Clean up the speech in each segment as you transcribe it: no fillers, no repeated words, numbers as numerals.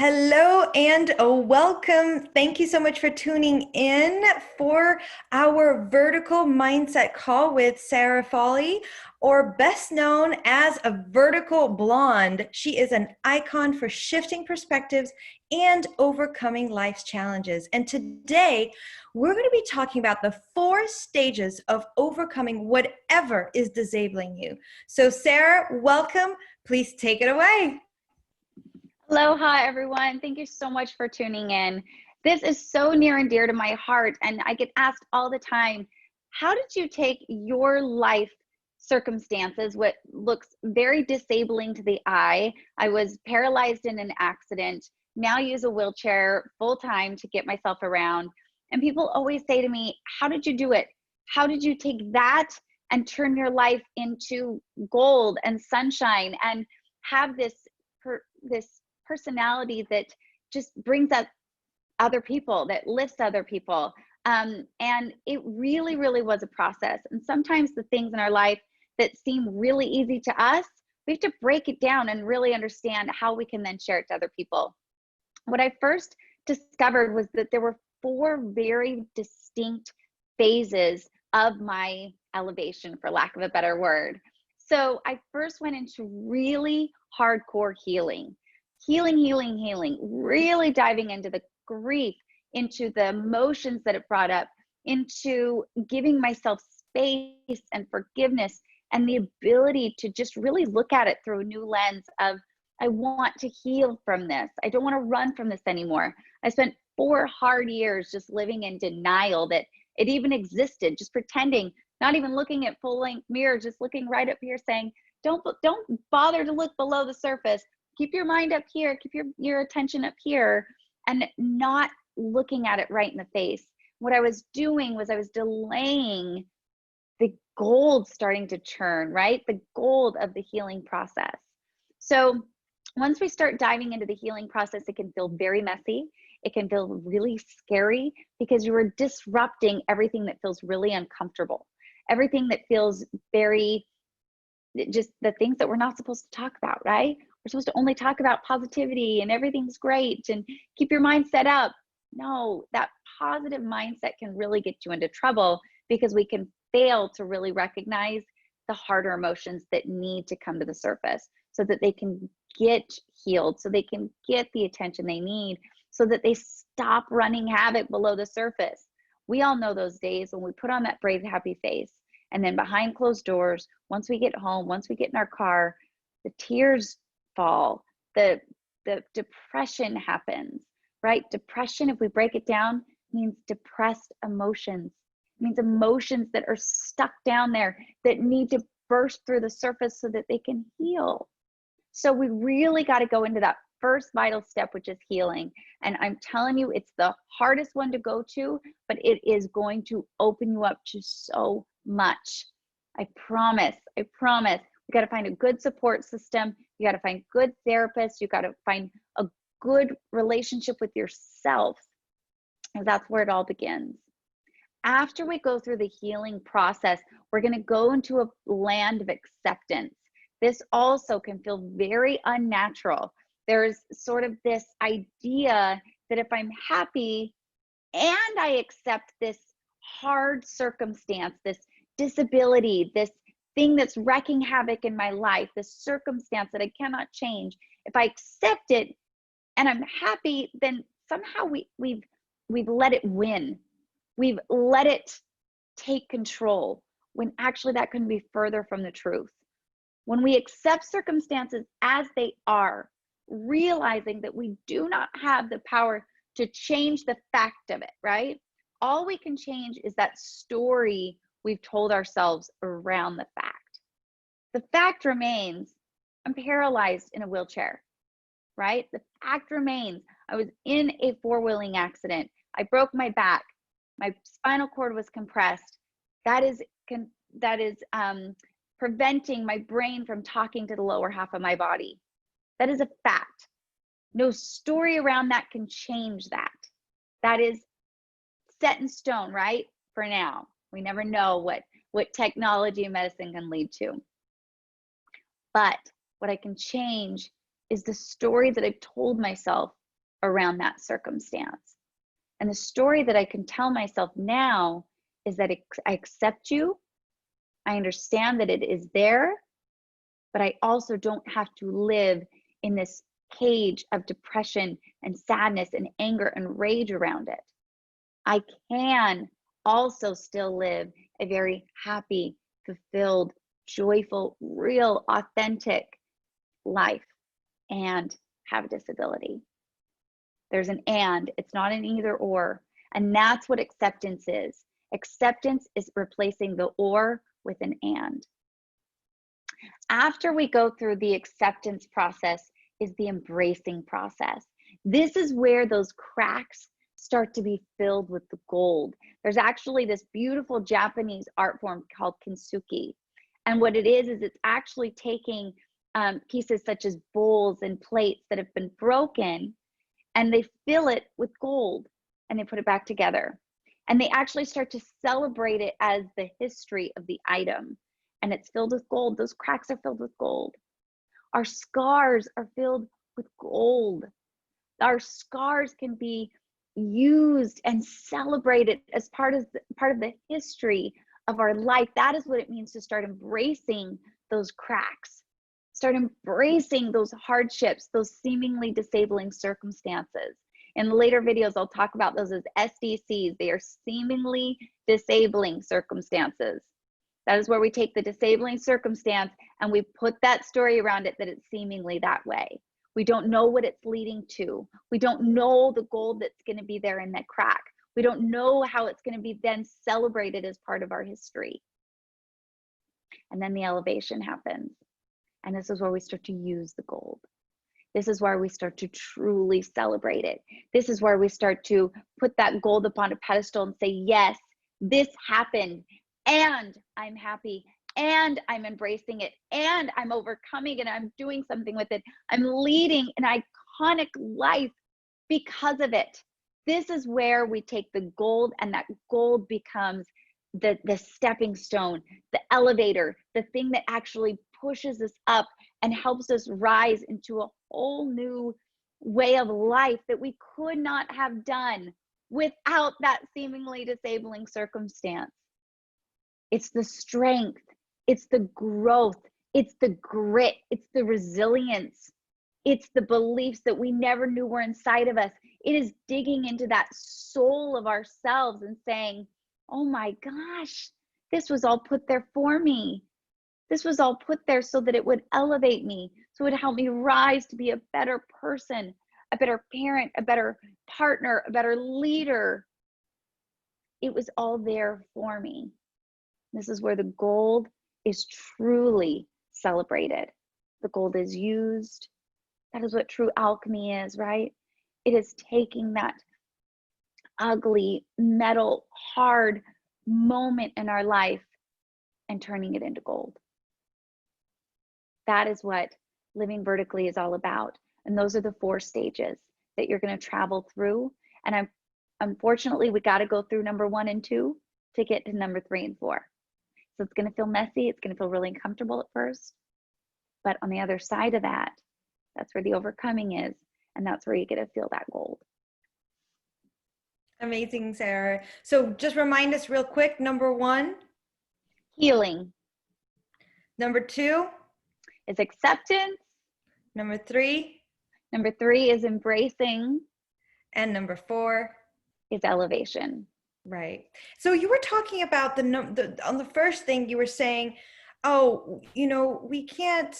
Hello and welcome. Thank you so much for tuning in for our vertical mindset call with Sarah Foley, or best known as a vertical blonde. She is an icon for shifting perspectives and overcoming life's challenges. And today we're going to be talking about the 4 stages of overcoming whatever is disabling you. So Sarah, welcome. Please take it away. Aloha, everyone. Thank you so much for tuning in. This is so near and dear to my heart, and I get asked all the time, how did you take your life circumstances, what looks very disabling to the eye? I was paralyzed in an accident, now use a wheelchair full time to get myself around. And people always say to me, how did you do it? How did you take that and turn your life into gold and sunshine and have this personality that just brings up other people, that lifts other people? And it really, really was a process. And sometimes the things in our life that seem really easy to us, we have to break it down and really understand how we can then share it to other people. What I first discovered was that there were 4 very distinct phases of my elevation, for lack of a better word. So I first went into really hardcore healing, really diving into the grief, into the emotions that it brought up, into giving myself space and forgiveness and the ability to just really look at it through a new lens of, I want to heal from this. I don't want to run from this anymore. I spent 4 hard years just living in denial that it even existed, just pretending, not even looking at full-length mirrors, just looking right up here saying, don't bother to look below the surface. Keep your mind up here, keep your attention up here, and not looking at it right in the face. What I was doing was I was delaying the gold starting to churn, right? The gold of the healing process. So once we start diving into the healing process, it can feel very messy. It can feel really scary because you are disrupting everything that feels really uncomfortable, everything that feels very, just the things that we're not supposed to talk about, right? We're supposed to only talk about positivity and everything's great and keep your mind set up. No, that positive mindset can really get you into trouble because we can fail to really recognize the harder emotions that need to come to the surface so that they can get healed, so they can get the attention they need, so that they stop running havoc below the surface. We all know those days when we put on that brave, happy face, and then behind closed doors, once we get home, once we get in our car, the tears fall, the depression happens, right? Depression, if we break it down, means depressed emotions. It means emotions that are stuck down there that need to burst through the surface so that they can heal. So we really got to go into that first vital step, which is healing. And I'm telling you, it's the hardest one to go to, but it is going to open you up to so much. I promise. We got to find a good support system. You got to find good therapists. You got to find a good relationship with yourself. And that's where it all begins. After we go through the healing process, we're going to go into a land of acceptance. This also can feel very unnatural. There's sort of this idea that if I'm happy and I accept this hard circumstance, this disability, this thing that's wreaking havoc in my life, this circumstance that I cannot change, if I accept it and I'm happy, then somehow we've let it win. We've let it take control, when actually that couldn't be further from the truth. When we accept circumstances as they are, realizing that we do not have the power to change the fact of it, right? All we can change is that story we've told ourselves around the fact. The fact remains, I'm paralyzed in a wheelchair, right? The fact remains, I was in a 4-wheeling accident. I broke my back. My spinal cord was compressed. That is preventing my brain from talking to the lower half of my body. That is a fact. No story around that can change that. That is set in stone, right? For now. We never know what technology and medicine can lead to. But what I can change is the story that I've told myself around that circumstance. And the story that I can tell myself now is that I accept you. I understand that it is there, but I also don't have to live in this cage of depression and sadness and anger and rage around it. I can also still live a very happy, fulfilled, joyful, real, authentic life and have a disability. There's an and, it's not an either or. And that's what acceptance is. Acceptance is replacing the or with an and. After we go through the acceptance process is the embracing process. This is where those cracks start to be filled with the gold. There's actually this beautiful Japanese art form called kintsugi. And what it is it's actually taking pieces such as bowls and plates that have been broken, and they fill it with gold and they put it back together. And they actually start to celebrate it as the history of the item. And it's filled with gold. Those cracks are filled with gold. Our scars are filled with gold. Our scars can be used and celebrated as part of the history of our life. That is what it means to start embracing those cracks. Start embracing those hardships, those seemingly disabling circumstances. In later videos, I'll talk about those as SDCs. They are seemingly disabling circumstances. That is where we take the disabling circumstance and we put that story around it that it's seemingly that way. We don't know what it's leading to. We don't know the gold that's going to be there in that crack. We don't know how it's going to be then celebrated as part of our history. And then the elevation happens. And this is where we start to use the gold. This is where we start to truly celebrate it. This is where we start to put that gold upon a pedestal and say, yes, this happened, and I'm happy, and I'm embracing it, and I'm overcoming it, and I'm doing something with it. I'm leading an iconic life because of it. This is where we take the gold, and that gold becomes the stepping stone, the elevator, the thing that actually pushes us up and helps us rise into a whole new way of life that we could not have done without that seemingly disabling circumstance. It's the strength, it's the growth, it's the grit, it's the resilience, it's the beliefs that we never knew were inside of us. It is digging into that soul of ourselves and saying, oh my gosh, this was all put there for me. This was all put there so that it would elevate me, so it would help me rise to be a better person, a better parent, a better partner, a better leader. It was all there for me. This is where the gold is truly celebrated. The gold is used. That is what true alchemy is, right? It is taking that ugly, metal, hard moment in our life and turning it into gold. That is what living vertically is all about. And those are the 4 stages that you're going to travel through. And unfortunately, we got to go through number 1 and 2 to get to number 3 and 4. So it's going to feel messy. It's going to feel really uncomfortable at first. But on the other side of that, that's where the overcoming is. And that's where you get to feel that gold. Amazing, Sarah. So just remind us real quick, number 1. Healing. Number 2. Is acceptance. Number 3. Number 3 is embracing. And number 4 is elevation. Right. So you were talking about on the first thing you were saying, oh, we can't,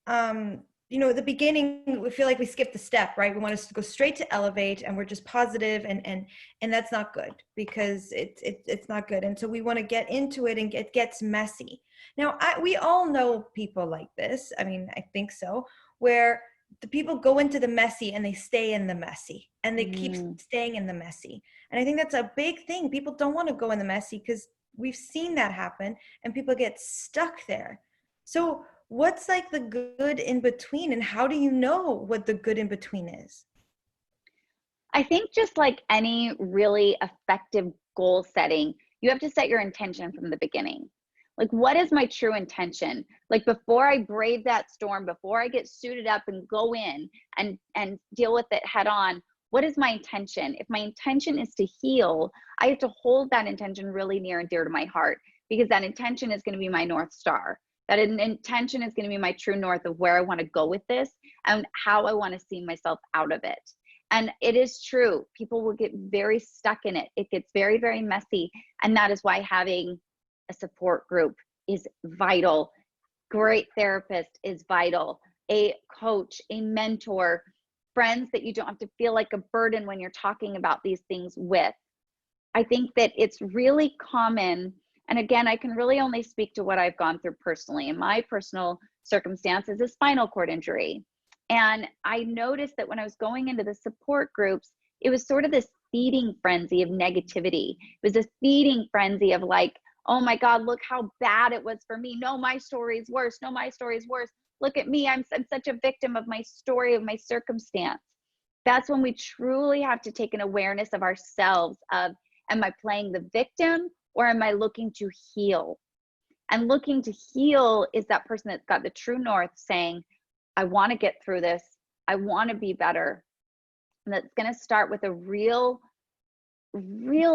at the beginning, we feel like we skipped the step, right? We want us to go straight to elevate, and we're just positive, and that's not good, because it's not good. And so we want to get into it, and it gets messy. Now, we all know people like this. I mean, I think so, where the people go into the messy and they stay in the messy, and they keep staying in the messy. And I think that's a big thing. People don't want to go in the messy because we've seen that happen, and people get stuck there. So what's like the good in between, and how do you know what the good in between is? I think just like any really effective goal setting, you have to set your intention from the beginning. Like, what is my true intention? Like, before I brave that storm, before I get suited up and go in and deal with it head on, what is my intention? If my intention is to heal, I have to hold that intention really near and dear to my heart, because that intention is going to be my North Star. That intention is going to be my true north of where I want to go with this and how I want to see myself out of it. And it is true, people will get very stuck in it. It gets very, very messy. And that is why having a support group is vital. Great therapist is vital. A coach, a mentor, friends that you don't have to feel like a burden when you're talking about these things with. I think that it's really common. And again, I can really only speak to what I've gone through personally. In my personal circumstance is a spinal cord injury. And I noticed that when I was going into the support groups, it was sort of this feeding frenzy of negativity. It was a feeding frenzy of like, oh my God, look how bad it was for me. No, my story is worse. No, my story is worse. Look at me. I'm such a victim of my story, of my circumstance. That's when we truly have to take an awareness of ourselves of, am I playing the victim or am I looking to heal? And looking to heal is that person that's got the true north saying, I want to get through this. I want to be better. And that's going to start with a real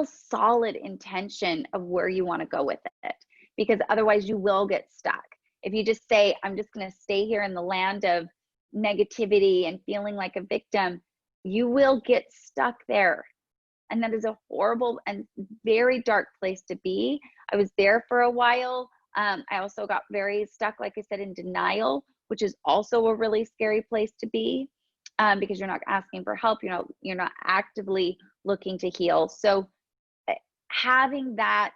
solid intention of where you want to go with it, because otherwise you will get stuck. If you just say, I'm just going to stay here in the land of negativity and feeling like a victim, you will get stuck there. And that is a horrible and very dark place to be. I was there for a while. I also got very stuck, like I said, in denial, which is also a really scary place to be, because you're not asking for help. You're not actively looking to heal. So having that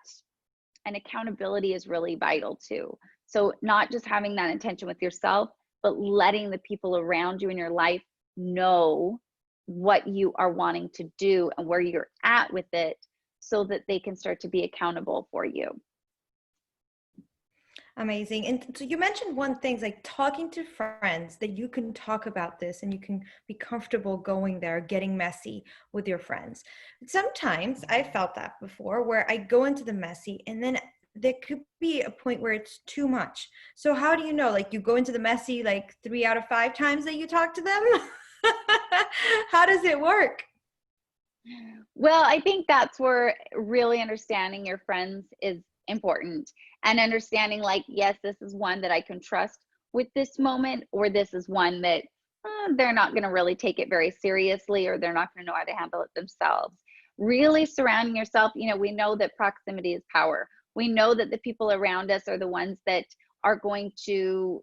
and accountability is really vital too. So not just having that intention with yourself, but letting the people around you in your life know what you are wanting to do and where you're at with it, so that they can start to be accountable for you. Amazing. And so you mentioned one thing, like talking to friends, that you can talk about this and you can be comfortable going there, getting messy with your friends. Sometimes I felt that before, where I go into the messy and then there could be a point where it's too much. So how do you know, like you go into the messy like 3 out of 5 times that you talk to them? How does it work? Well, I think that's where really understanding your friends is important, and understanding like, yes, this is one that I can trust with this moment, or this is one that they're not going to really take it very seriously, or they're not going to know how to handle it themselves. Really surrounding yourself, we know that proximity is power. We know that the people around us are the ones that are going to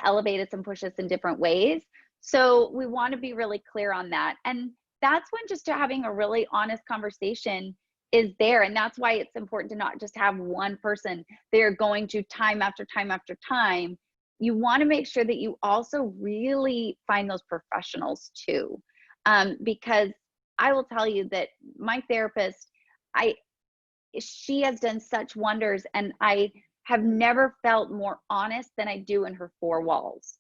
elevate us and push us in different ways. So we want to be really clear on that. And that's when just having a really honest conversation is there. And that's why it's important to not just have one person they're going to time after time after time. You want to make sure that you also really find those professionals too. Because I will tell you that my therapist, she has done such wonders, and I have never felt more honest than I do in her 4 walls.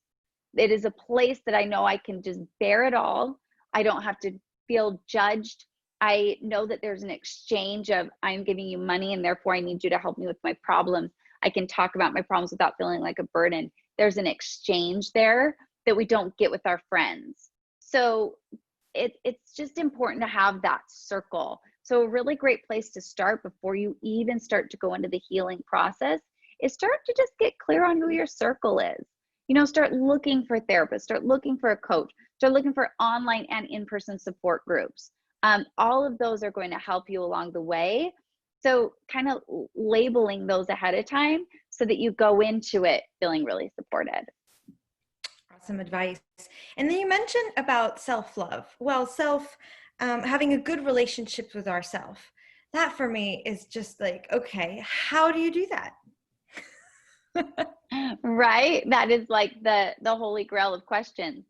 It is a place that I know I can just bear it all. I don't have to feel judged. I know that there's an exchange of, I'm giving you money and therefore I need you to help me with my problems. I can talk about my problems without feeling like a burden. There's an exchange there that we don't get with our friends. So it's just important to have that circle. So a really great place to start before you even start to go into the healing process is start to just get clear on who your circle is. Start looking for therapists, start looking for a coach, start looking for online and in-person support groups. All of those are going to help you along the way. So kind of labeling those ahead of time so that you go into it feeling really supported. Awesome advice. And then you mentioned about self-love. Well, having a good relationship with ourselves. That for me is just like, okay, how do you do that? Right? That is like the holy grail of questions.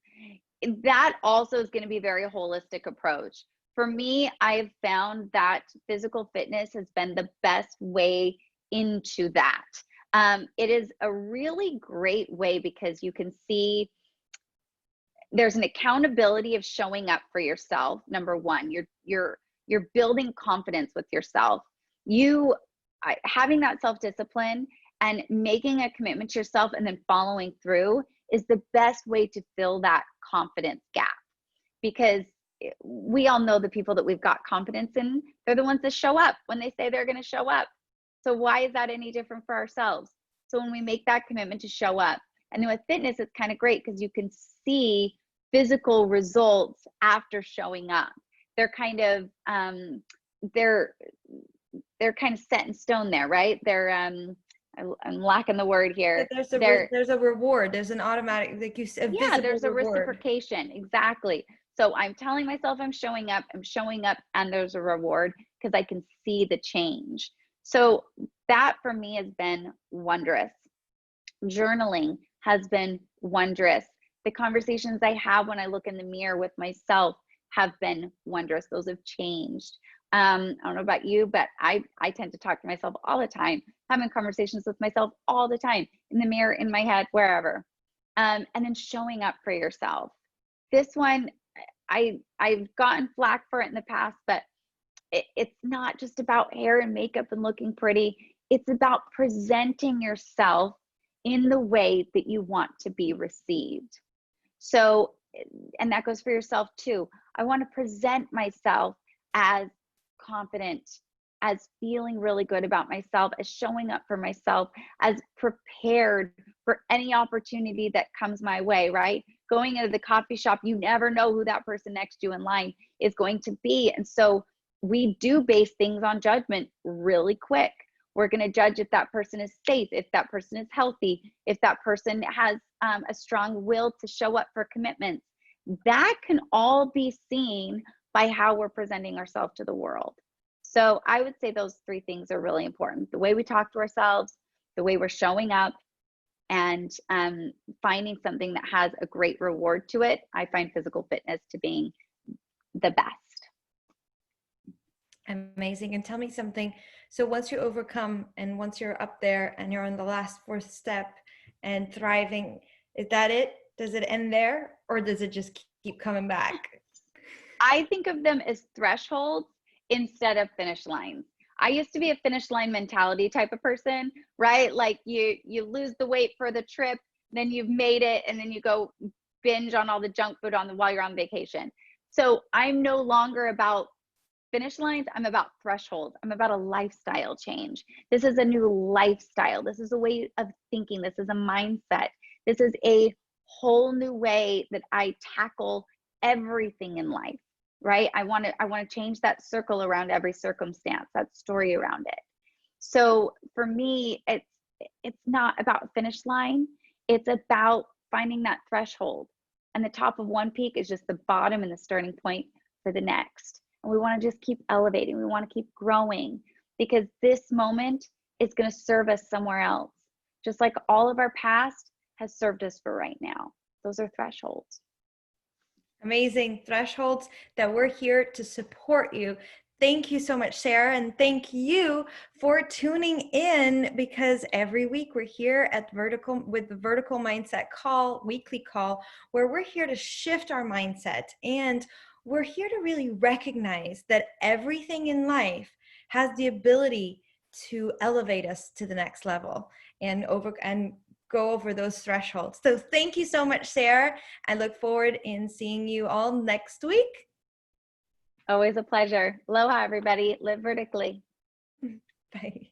That also is going to be a very holistic approach. For me, I've found that physical fitness has been the best way into that. It is a really great way because you can see there's an accountability of showing up for yourself. Number one, you're building confidence with yourself. Having that self-discipline and making a commitment to yourself and then following through is the best way to fill that confidence gap. Because we all know the people that we've got confidence in, they're the ones that show up when they say they're going to show up. So why is that any different for ourselves? So when we make that commitment to show up, and then with fitness, it's kind of great because you can see physical results after showing up. They're kind of they're kind of set in stone there, right? They're I'm lacking the word here. There's a reward. There's an automatic, like you said, Yeah, visible there's a reward. reciprocation. Exactly. So I'm telling myself I'm showing up, and there's a reward because I can see the change. So that for me has been wondrous. Journaling has been wondrous. The conversations I have when I look in the mirror with myself have been wondrous. Those have changed. I don't know about you, but I tend to talk to myself all the time, having conversations with myself all the time, in the mirror, in my head, wherever. And then showing up for yourself. This one, I've gotten flack for it in the past, but it's not just about hair and makeup and looking pretty. It's about presenting yourself in the way that you want to be received. So, and that goes for yourself too. I want to present myself as confident, as feeling really good about myself, as showing up for myself, as prepared for any opportunity that comes my way, right? Going into the coffee shop, you never know who that person next to you in line is going to be. And so we do base things on judgment really quick. We're going to judge if that person is safe, if that person is healthy, if that person has a strong will to show up for commitments. That can all be seen by how we're presenting ourselves to the world. So I would say those three things are really important. The way we talk to ourselves, the way we're showing up, and finding something that has a great reward to it. I find physical fitness to being the best. Amazing. And tell me something. So once you overcome and once you're up there and you're on the last fourth step and thriving, is that it? Does it end there, or does it just keep coming back? I think of them as thresholds instead of finish lines. I used to be a finish line mentality type of person, right? Like you lose the weight for the trip, then you've made it, and then you go binge on all the junk food while you're on vacation. So I'm no longer about finish lines. I'm about thresholds. I'm about a lifestyle change. This is a new lifestyle. This is a way of thinking. This is a mindset. This is a whole new way that I tackle everything in life, right? I want to change that circle around every circumstance, that story around it. So for me, it's not about a finish line. It's about finding that threshold. And the top of one peak is just the bottom and the starting point for the next. And we want to just keep elevating. We want to keep growing, because this moment is going to serve us somewhere else. Just like all of our past has served us for right now. Those are thresholds. Amazing thresholds that we're here to support you. Thank you so much, Sarah, and thank you for tuning in, because every week we're here at with the Vertical Mindset weekly call, where we're here to shift our mindset, and we're here to really recognize that everything in life has the ability to elevate us to the next level and go over those thresholds. So thank you so much, Sarah. I look forward in seeing you all next week. Always a pleasure. Aloha, everybody. Live vertically. Bye.